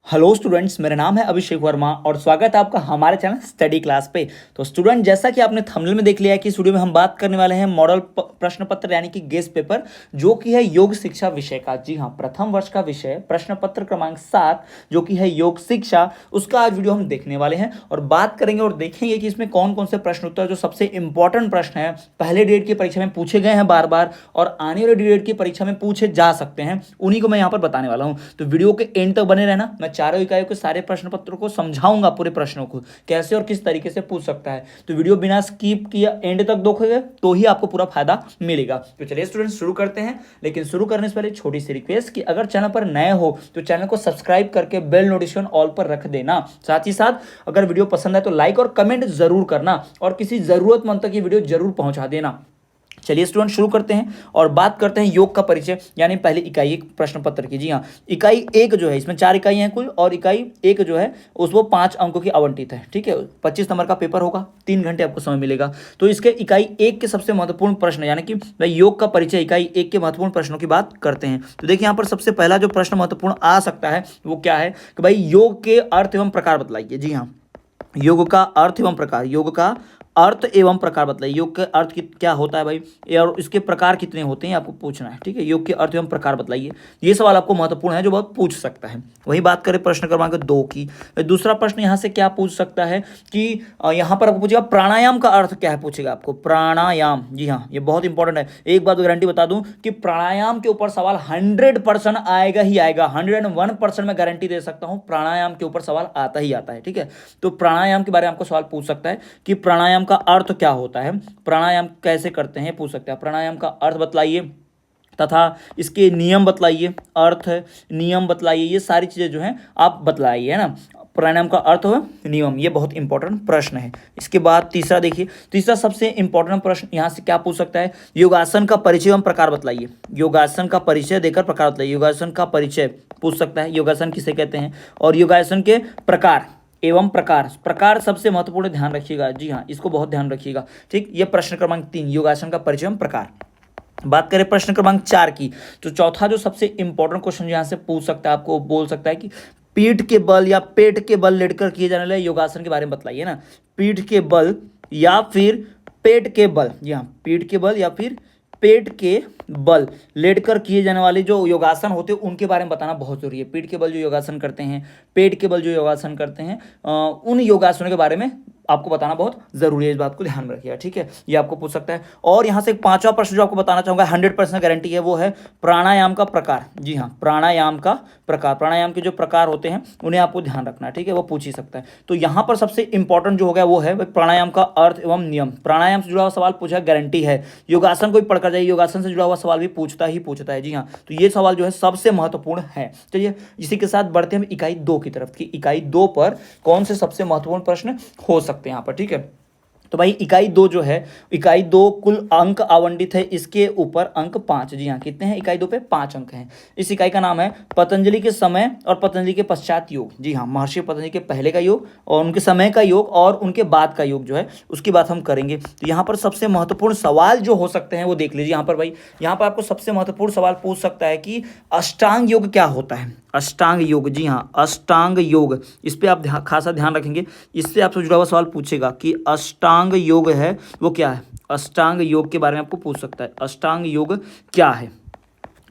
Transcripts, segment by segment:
Hello students, मेरा नाम है अभिषेक वर्मा और स्वागत है आपका हमारे चैनल स्टडी क्लास पे। तो स्टूडेंट, जैसा कि आपने थंबनेल में देख लिया है कि इस वीडियो में हम बात करने वाले हैं मॉडल प्रश्न पत्र यानी कि गेस्ट पेपर, जो कि है योग शिक्षा विषय का। जी हाँ, प्रथम वर्ष का विषय प्रश्न पत्र क्रमांक 7 जो कि है योग शिक्षा, उसका आज वीडियो हम देखने वाले हैं और बात करेंगे और देखेंगे कि इसमें कौन कौन से प्रश्न उत्तर जो सबसे इंपॉर्टेंट प्रश्न है, पहले डेट की परीक्षा में पूछे गए हैं बार बार और आने वाले डेट की परीक्षा में पूछे जा सकते हैं, उन्हीं को मैं यहाँ पर बताने वाला हूँ। तो वीडियो के एंड तक बने रहना। मैं चारों इकाइयों के सारे प्रश्न पत्रों को समझाऊंगा, पूरे प्रश्नों को कैसे और किस तरीके से पूछ सकता है। तो वीडियो बिना स्किप किया एंड तक देखोगे तो ही आपको पूरा फायदा मिलेगा। तो चलिए स्टूडेंट्स शुरू करते हैं, लेकिन शुरू करने से पहले छोटी सी रिक्वेस्ट कि अगर चैनल पर नए हो तो चैनल को सब्सक्राइब करके बेल नोटिफिकेशन ऑल पर रख देना। साथ ही साथ अगर वीडियो पसंद है तो लाइक और कमेंट जरूर करना और किसी जरूरतमंद तक ये वीडियो जरूर पहुंचा देना। चलिए स्टूडेंट शुरू करते हैं और बात करते हैं योग का परिचय यानी पहली इकाई एक प्रश्न पत्र की। जी हाँ, इकाई एक जो है, इसमें 4 इकाइयां हैं कुल और इकाई एक जो है उसको 5 अंकों की आवंटित है। ठीक है, 25 नंबर का पेपर होगा, 3 घंटे आपको समय मिलेगा। तो इसके इकाई एक के सबसे महत्वपूर्ण प्रश्न यानी कि भाई योग का परिचय इकाई एक के महत्वपूर्ण प्रश्नों की बात करते हैं। तो देखिए यहाँ पर सबसे पहला जो प्रश्न महत्वपूर्ण आ सकता है वो क्या है कि भाई योग के अर्थ एवं प्रकार बतलाइए। जी हाँ, योग का अर्थ एवं प्रकार, योग का अर्थ एवं प्रकार बतलाइए। योग के अर्थ क्या होता है भाई और इसके प्रकार कितने होते हैं आपको पूछना है। ठीक है, योग के अर्थ एवं प्रकार बतलाइए, ये सवाल आपको महत्वपूर्ण है जो बहुत पूछ सकता है। वही बात करें प्रश्न क्रमांक 2 की। दूसरा प्रश्न यहाँ से क्या पूछ सकता है कि यहाँ पर आपको पूछेगा प्राणायाम का अर्थ क्या है, पूछेगा आपको प्राणायाम। जी हाँ, ये बहुत इंपॉर्टेंट है। एक बात गारंटी बता दूं कि प्राणायाम के ऊपर सवाल 100% आएगा ही आएगा, 101% मैं गारंटी दे सकता हूँ, प्राणायाम के ऊपर सवाल आता ही आता है। ठीक है, तो प्राणायाम के बारे में आपको सवाल पूछ सकता है कि प्राणायाम का अर्थ क्या होता है, प्राणायाम कैसे करते हैं, पूछ सकते हैं। प्राणायाम का अर्थ बतलाइए तथा इसके नियम बतलाइए, अर्थ नियम बतलाइए, ये सारी चीज़ें जो हैं आप बतलाइए, है ना। प्राणायाम का अर्थ हो नियम, ये बहुत इंपॉर्टेंट प्रश्न है। इसके बाद तीसरा देखिए, तीसरा सबसे इंपॉर्टेंट प्रश्न यहाँ से क्या पूछ सकता है, योगासन का परिचय एवं प्रकार बतलाइए। योगासन का परिचय देकर प्रकार बतलाइए। योगासन का परिचय पूछ सकता है, योगासन किसे कहते हैं और योगासन के प्रकार एवं प्रकार। प्रकार सबसे महत्वपूर्ण, ध्यान रखिएगा। जी हाँ, इसको बहुत ध्यान रखिएगा। ठीक, ये प्रश्न क्रमांक 3 योगासन का परिचय एवं प्रकार। बात करें प्रश्न क्रमांक 4 की, तो चौथा जो सबसे इंपॉर्टेंट क्वेश्चन यहाँ से पूछ सकता है, आपको बोल सकता है कि पीठ के बल या पेट के बल लेटकर किए जाने वाले योगासन के बारे में बतलाइए ना। पीठ के बल या फिर पेट के बल, जी हाँ, पीठ के बल या फिर पेट के बल लेटकर किए जाने वाले जो योगासन होते हैं उनके बारे में बताना बहुत जरूरी है। पीठ के बल जो योगासन करते हैं, पेट के बल जो योगासन करते हैं, उन योगासनों के बारे में आपको बताना बहुत जरूरी है। इस बात को ध्यान में रखिएगा। ठीक है, ये आपको पूछ सकता है। और यहाँ से एक 5वां प्रश्न जो आपको बताना चाहूंगा, 100% गारंटी है, वो है प्राणायाम का प्रकार। जी हाँ, प्राणायाम का प्रकार, प्राणायाम के जो प्रकार होते हैं उन्हें आपको ध्यान रखना है। ठीक है, वो पूछ ही सकता है। तो यहाँ पर सबसे इंपॉर्टेंट जो हो गया वो है प्राणायाम का अर्थ एवं नियम। प्राणायाम से जुड़ा हुआ सवाल पूछा, गारंटी है। योगासन कोई पढ़कर जाइए, योगासन से जुड़ा हुआ सवाल भी पूछता है। जी हाँ, तो ये सवाल जो है सबसे महत्वपूर्ण है। चलिए इसी के साथ बढ़ते हैं हम इकाई 2 की तरफ की। इकाई 2 पर कौन से सबसे महत्वपूर्ण प्रश्न हो सकते हैं यहाँ पर। ठीक है, तो भाई इकाई 2 जो है, इकाई 2 कुल अंक आवंटित है, इसके ऊपर अंक 5। जी हाँ, कितने हैं इकाई 2 पे? 5 अंक हैं। इस इकाई का नाम है पतंजलि के समय और पतंजलि के पश्चात योग। जी हाँ, महर्षि पतंजलि के पहले का योग और उनके समय का योग और उनके बाद का योग जो है उसकी बात हम करेंगे। तो यहाँ पर सबसे महत्वपूर्ण सवाल जो हो सकते हैं वो देख लीजिए। यहाँ पर भाई, यहाँ पर आपको सबसे महत्वपूर्ण सवाल पूछ सकता है कि अष्टांग योग क्या होता है। अष्टांग योग, जी हाँ, अष्टांग योग, इस पे आप खासा ध्यान रखेंगे। इससे आपसे जुड़ा हुआ सवाल पूछेगा कि अष्टांग योग है वो क्या है। अष्टांग योग के बारे में आपको पूछ सकता है, अष्टांग योग क्या है,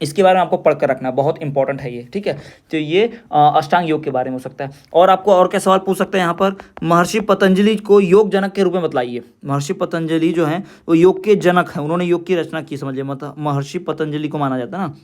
इसके बारे में आपको पढ़कर रखना है, बहुत इंपॉर्टेंट है ये। ठीक है, तो ये अष्टांग योग के बारे में हो सकता है। और आपको और क्या सवाल पूछ सकते हैं यहाँ पर, महर्षि पतंजलि को योग जनक के रूप में बतलाइए। महर्षि पतंजलि जो हैं वो योग के जनक हैं, उन्होंने योग की रचना की, समझिए। मतलब महर्षि पतंजलि को माना जाता है ना,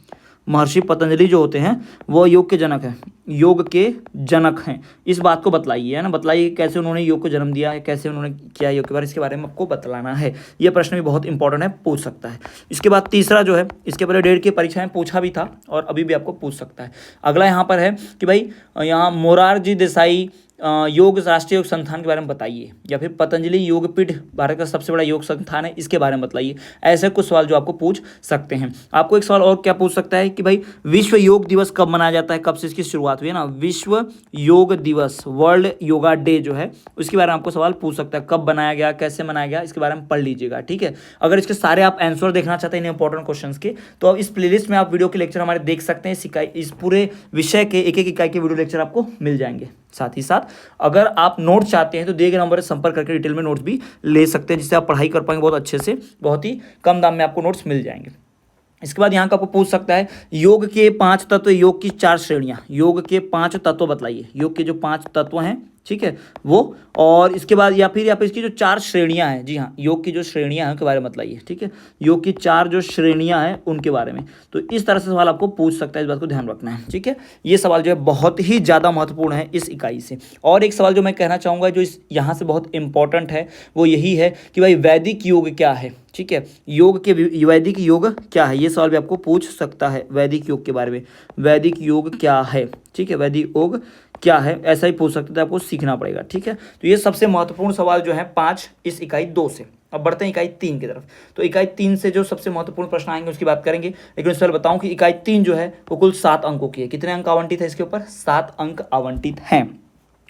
महर्षि पतंजलि जो होते हैं वो योग के जनक हैं, योग के जनक हैं। इस बात को बतलाइए, है ना, बताइए कैसे उन्होंने योग को जन्म दिया है, कैसे उन्होंने किया योग के बारे में, इसके बारे में आपको बतलाना है। ये प्रश्न भी बहुत इंपॉर्टेंट है, पूछ सकता है। इसके बाद तीसरा जो है, इसके पहले डेढ़ की परीक्षा में पूछा भी था और अभी भी आपको पूछ सकता है। अगला यहाँ पर है कि भाई यहाँ मोरारजी देसाई योग राष्ट्रीय योग संस्थान के बारे में बताइए, या फिर पतंजलि योगपीठ भारत का सबसे बड़ा योग संस्थान है, इसके बारे में बताइए। ऐसे कुछ सवाल जो आपको पूछ सकते हैं। आपको एक सवाल और क्या पूछ सकता है कि भाई विश्व योग दिवस कब मनाया जाता है, कब से इसकी शुरुआत हुई है ना, विश्व योग दिवस, वर्ल्ड योगा डे जो है उसके बारे में आपको सवाल पूछ सकता है, कब बनाया गया, कैसे मनाया गया, इसके बारे में पढ़ लीजिएगा, ठीक है। अगर इसके सारे आप आंसर देखना चाहते हैं इन इंपॉर्टेंट क्वेश्चंस के, तो अब इस प्लेलिस्ट में आप वीडियो के लेक्चर हमारे देख सकते हैं। इस पूरे विषय के एक एक इकाई के वीडियो लेक्चर आपको मिल जाएंगे। साथ ही साथ अगर आप नोट चाहते हैं तो दिए गए नंबर पर संपर्क करके डिटेल में नोट्स भी ले सकते हैं, जिससे आप पढ़ाई कर पाएंगे बहुत अच्छे से, बहुत ही कम दाम में आपको नोट्स मिल जाएंगे। इसके बाद यहाँ का आपको पूछ सकता है योग के 5 तत्व, योग की 4 श्रेणियाँ, योग के 5 तत्व बताइए, योग के जो 5 तत्व हैं, ठीक है वो, और इसके बाद या फिर इसकी जो 4 श्रेणियां हैं, जी हाँ, योग की जो श्रेणियां हैं उनके बारे में बताइए, ठीक है, योग की 4 जो श्रेणियां हैं उनके बारे में। तो इस तरह से सवाल आपको पूछ सकता है, इस बात को ध्यान रखना है, ठीक है। ये सवाल जो है बहुत ही ज़्यादा महत्वपूर्ण है इस इकाई से। और एक सवाल जो मैं कहना चाहूँगा जो इस यहाँ से बहुत इंपॉर्टेंट है वो यही है कि भाई वैदिक योग क्या है, ठीक है, योग के वैदिक योग क्या है, ये सवाल भी आपको पूछ सकता है वैदिक योग के बारे में, वैदिक योग क्या है, ठीक है, वैदिक योग क्या है, ऐसा ही पूछ सकते थे, आपको सीखना पड़ेगा, ठीक है। तो ये सबसे महत्वपूर्ण सवाल जो है 5 इस इकाई 2 से। अब बढ़ते हैं इकाई 3 की तरफ। तो इकाई 3 से जो सबसे महत्वपूर्ण प्रश्न आएंगे उसकी बात करेंगे, लेकिन उससे पहले बताऊं कि इकाई 3 जो है वो कुल 7 अंकों की है। कितने अंक आवंटित है इसके ऊपर? 7 अंक आवंटित हैं।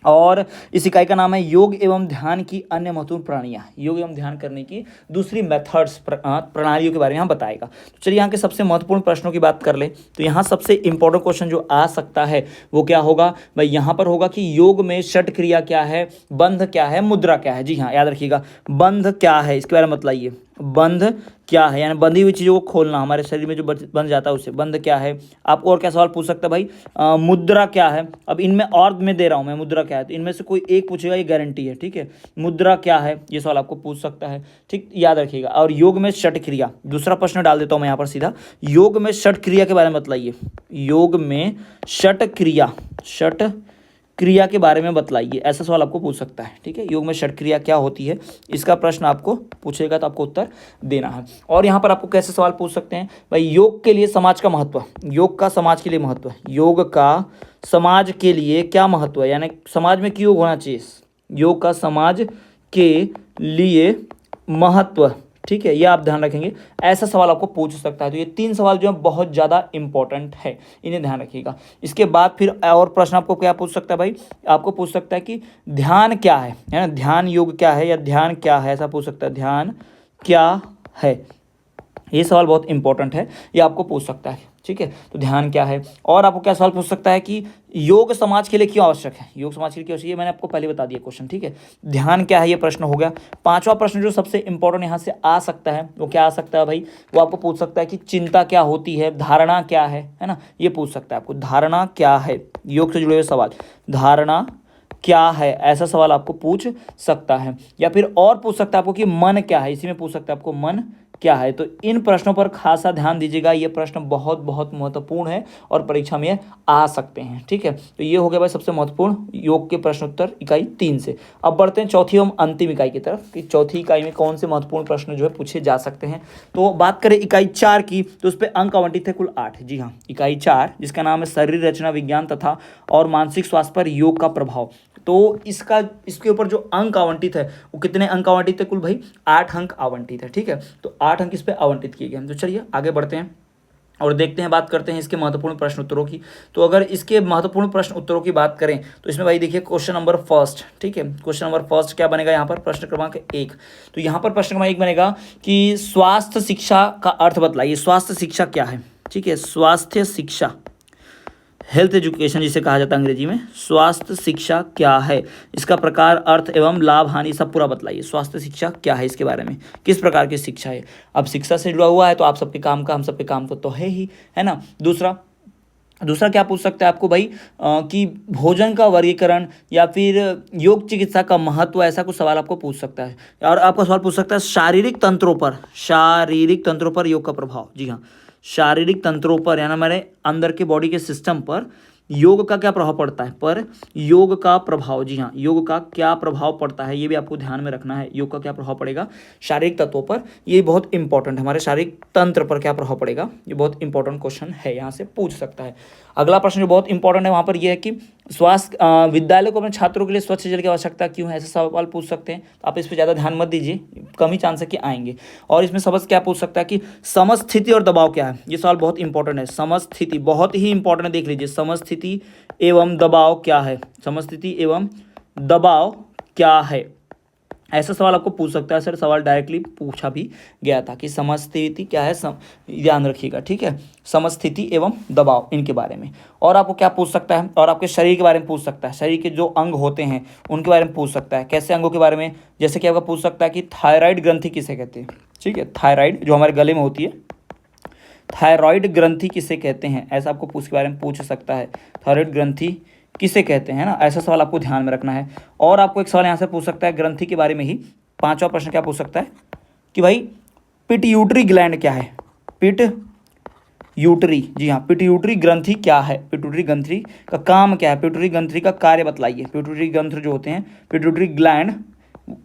और इस इकाई का नाम है योग एवं ध्यान की अन्य महत्वपूर्ण प्रणालियाँ। योग एवं ध्यान करने की दूसरी मेथड्स, प्रणालियों के बारे में यहाँ बताएगा। तो चलिए यहाँ के सबसे महत्वपूर्ण प्रश्नों की बात कर ले। तो यहाँ सबसे इंपॉर्टेंट क्वेश्चन जो आ सकता है वो क्या होगा भाई, यहाँ पर होगा कि योग में षट क्रिया क्या है, बंध क्या है, मुद्रा क्या है। जी हाँ, याद रखिएगा, बंध क्या है इसके बारे में बताइए, बंध क्या है, यानी बंधी हुई चीज़ों को खोलना, हमारे शरीर में जो बंध जाता है उसे बंध क्या है। आप और क्या सवाल पूछ सकते हैं भाई, मुद्रा क्या है। अब इनमें और मैं दे रहा हूँ मैं, मुद्रा क्या है, तो इनमें से कोई एक पूछेगा, ये गारंटी है, ठीक है। मुद्रा क्या है ये सवाल आपको पूछ सकता है, ठीक, याद रखिएगा। और योग में षट क्रिया, दूसरा प्रश्न डाल देता हूँ मैं यहाँ पर सीधा, योग में षट क्रिया के बारे में बतलाइए, योग में षट क्रिया के बारे में बतलाइए, ऐसा सवाल आपको पूछ सकता है, ठीक है। योग में षट क्रिया क्या होती है, इसका प्रश्न आपको पूछेगा तो आपको उत्तर देना है। और यहाँ पर आपको कैसे सवाल पूछ सकते हैं भाई, योग के लिए समाज का महत्व, योग का समाज के लिए महत्व, योग का समाज के लिए क्या महत्व है, यानी समाज में क्यों होना चाहिए, योग का समाज के लिए महत्व, ठीक है, ये आप ध्यान रखेंगे, ऐसा सवाल आपको पूछ सकता है। तो ये 3 सवाल जो है बहुत ज़्यादा इंपॉर्टेंट है, इन्हें ध्यान रखिएगा। इसके बाद फिर और प्रश्न आपको क्या पूछ सकता है भाई, आपको पूछ सकता है कि ध्यान क्या है ना, ध्यान योग क्या है या ध्यान क्या है, ऐसा पूछ सकता है, ध्यान क्या है, ये सवाल बहुत इंपॉर्टेंट है, ये आपको पूछ सकता है, ठीक है। तो ध्यान क्या है। और आपको क्या सवाल पूछ सकता है कि योग समाज के लिए क्यों आवश्यक है, योग समाज के लिए क्यों आवश्यक है, मैंने आपको पहले बता दिया क्वेश्चन, ठीक है। ध्यान क्या है ये प्रश्न हो गया। 5वां प्रश्न जो सबसे इंपॉर्टेंट यहाँ से आ सकता है वो क्या आ सकता है भाई, वो आपको पूछ सकता है कि चिंता क्या होती है, धारणा क्या है ना, ये पूछ सकता है आपको, धारणा क्या है, योग से जुड़े हुए सवाल, धारणा क्या है, ऐसा सवाल आपको पूछ सकता है। या फिर और पूछ सकता है आपको कि मन क्या है, इसी में पूछ सकता है आपको मन क्या है। तो इन प्रश्नों पर खासा ध्यान दीजिएगा, ये प्रश्न बहुत बहुत महत्वपूर्ण है और परीक्षा में आ सकते हैं, ठीक है। तो ये हो गया भाई सबसे महत्वपूर्ण योग के प्रश्न उत्तर इकाई 3 से। अब बढ़ते हैं चौथी एवं अंतिम इकाई की तरफ कि चौथी इकाई में कौन से महत्वपूर्ण प्रश्न जो है पूछे जा सकते हैं। तो बात करें इकाई 4 की, तो उस पर अंक आवंटित है कुल 8। जी हाँ, इकाई 4 जिसका नाम है शरीर रचना विज्ञान तथा और मानसिक स्वास्थ्य पर योग का प्रभाव। तो इसके ऊपर जो अंक आवंटित है वो कितने अंक आवंटित है कुल भाई, 8 अंक आवंटित है, ठीक है। तो 8 अंक इस पे आवंटित किए गए हैं। तो चलिए आगे बढ़ते हैं और देखते हैं, बात करते हैं इसके महत्वपूर्ण प्रश्न उत्तरों की। तो अगर इसके महत्वपूर्ण प्रश्न उत्तरों की बात करें तो इसमें भाई देखिए क्वेश्चन नंबर फर्स्ट, ठीक है, क्वेश्चन नंबर फर्स्ट क्या बनेगा यहाँ पर, प्रश्न क्रमांक 1। तो यहाँ पर प्रश्न क्रमांक 1 बनेगा कि स्वास्थ्य शिक्षा का अर्थ बतलाइए, स्वास्थ्य शिक्षा क्या है, ठीक है, स्वास्थ्य शिक्षा, हेल्थ एजुकेशन जिसे कहा जाता है अंग्रेजी में, स्वास्थ्य शिक्षा क्या है, इसका प्रकार, अर्थ एवं लाभ हानि सब पूरा बतलाइए। स्वास्थ्य शिक्षा क्या है, इसके बारे में, किस प्रकार की शिक्षा है। अब शिक्षा से जुड़ा हुआ है तो आप सबके काम का, हम सबके काम तो है ही, है ना। दूसरा क्या पूछ सकता है आपको भाई कि भोजन का वर्गीकरण या फिर योग चिकित्सा का महत्व, ऐसा कुछ सवाल आपको पूछ सकता है। और आपका सवाल पूछ सकता है शारीरिक तंत्रों पर योग का प्रभाव। जी हाँ, शारीरिक तंत्रों पर, यानी हमारे अंदर के बॉडी के सिस्टम पर योग का क्या प्रभाव पड़ता है, पर योग का प्रभाव। जी हाँ, योग का क्या प्रभाव पड़ता है ये भी आपको ध्यान में रखना है। योग का क्या प्रभाव पड़ेगा शारीरिक तत्वों पर, ये बहुत इंपॉर्टेंट है। हमारे शारीरिक तंत्र पर क्या प्रभाव पड़ेगा, ये बहुत इंपॉर्टेंट क्वेश्चन है, यहाँ से पूछ सकता है। अगला प्रश्न जो बहुत इंपॉर्टेंट है वहाँ पर यह है कि स्वास्थ्य विद्यालय को अपने छात्रों के लिए स्वच्छ जल की आवश्यकता क्यों है, ऐसे सवाल पूछ सकते हैं। आप इस पर ज़्यादा ध्यान मत दीजिए, कम ही चांस है कि आएंगे। और इसमें सबसे क्या पूछ सकता है कि समस्थिति और दबाव क्या है, ये सवाल बहुत इंपॉर्टेंट है। समस्थिति बहुत ही इंपॉर्टेंट है, देख लीजिए, समस्थिति समस्थिति एवं दबाव क्या है? समस्थिति एवं दबाव क्या है? ऐसा सवाल आपको पूछ सकता है सर, सवाल डायरेक्टली पूछा भी गया था कि समस्थिति क्या है, ध्यान रखिएगा, ठीक है। समस्थिति एवं दबाव इनके बारे में। और आपको क्या पूछ सकता है, और आपके शरीर के बारे में पूछ सकता है, शरीर के जो अंग होते हैं उनके बारे में पूछ सकता है। कैसे अंगों के बारे में? जैसे कि आपका पूछ सकता है कि थायराइड ग्रंथि किसे कहते हैं, ठीक है। थायराइड जो हमारे गले में होती है, थायराइड ग्रंथि किसे कहते हैं, ऐसा आपको पूछ के बारे में पूछ सकता है। थायराइड ग्रंथि किसे कहते हैं ना, ऐसा सवाल आपको ध्यान में रखना है। और आपको एक सवाल यहाँ से पूछ सकता है ग्रंथि के बारे में ही, पांचवा प्रश्न क्या पूछ सकता है कि भाई पिट्यूटरी ग्लैंड क्या है? पिट्यूटरी, जी हाँ, पिट्यूटरी ग्रंथि क्या है? पिट्यूटरी ग्रंथि का काम क्या है? पिट्यूटरी ग्रंथि का कार्य बतलाइए। पिट्यूटरी ग्रंथि जो होते हैं, पिट्यूटरी ग्लैंड,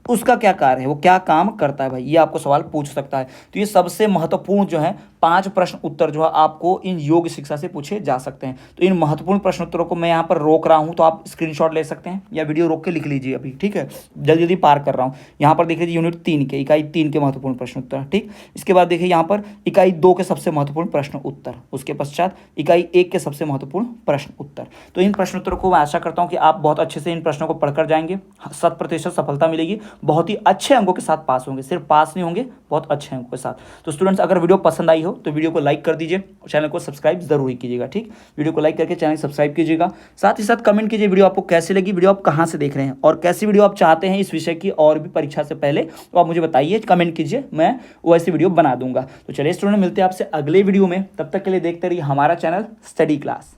उसका क्या कार्य है, वो क्या काम करता है भाई, ये आपको सवाल पूछ सकता है। तो ये सबसे महत्वपूर्ण जो है 5 प्रश्न उत्तर जो है आपको इन योग शिक्षा से पूछे जा सकते हैं। तो इन महत्वपूर्ण प्रश्न उत्तरों को मैं यहाँ पर रोक रहा हूँ, तो आप स्क्रीनशॉट ले सकते हैं या वीडियो रोक के लिख लीजिए अभी, ठीक है। जल्दी जल्दी पार कर रहा हूँ। यहाँ पर देख लीजिए यूनिट 3 के, इकाई 3 के महत्वपूर्ण प्रश्न उत्तर, ठीक। इसके बाद देखिए यहाँ पर इकाई 2 के सबसे महत्वपूर्ण प्रश्न उत्तर, उसके पश्चात इकाई 1 के सबसे महत्वपूर्ण प्रश्न उत्तर। तो इन प्रश्न उत्तरों को मैं आशा करता हूँ कि आप बहुत अच्छे से इन प्रश्नों को पढ़कर जाएंगे, 100% सफलता मिलेगी, बहुत ही अच्छे अंकों के साथ पास होंगे। सिर्फ पास नहीं होंगे, बहुत अच्छे अंकों के साथ। तो स्टूडेंट्स, अगर वीडियो पसंद आई हो तो वीडियो को लाइक कर दीजिए, चैनल को सब्सक्राइब जरूर ही कीजिएगा, ठीक। वीडियो को लाइक करके चैनल सब्सक्राइब कीजिएगा। साथ ही साथ कमेंट कीजिए वीडियो आपको कैसी लगी, वीडियो आप कहाँ से देख रहे हैं और कैसी वीडियो आप चाहते हैं इस विषय की और भी परीक्षा से पहले, तो आप मुझे बताइए, कमेंट कीजिए, मैं वैसी वीडियो बना दूंगा। तो चलिए स्टूडेंट, मिलते हैं आपसे अगले वीडियो में। तब तक के लिए देखते रहिए हमारा चैनल स्टडी क्लास।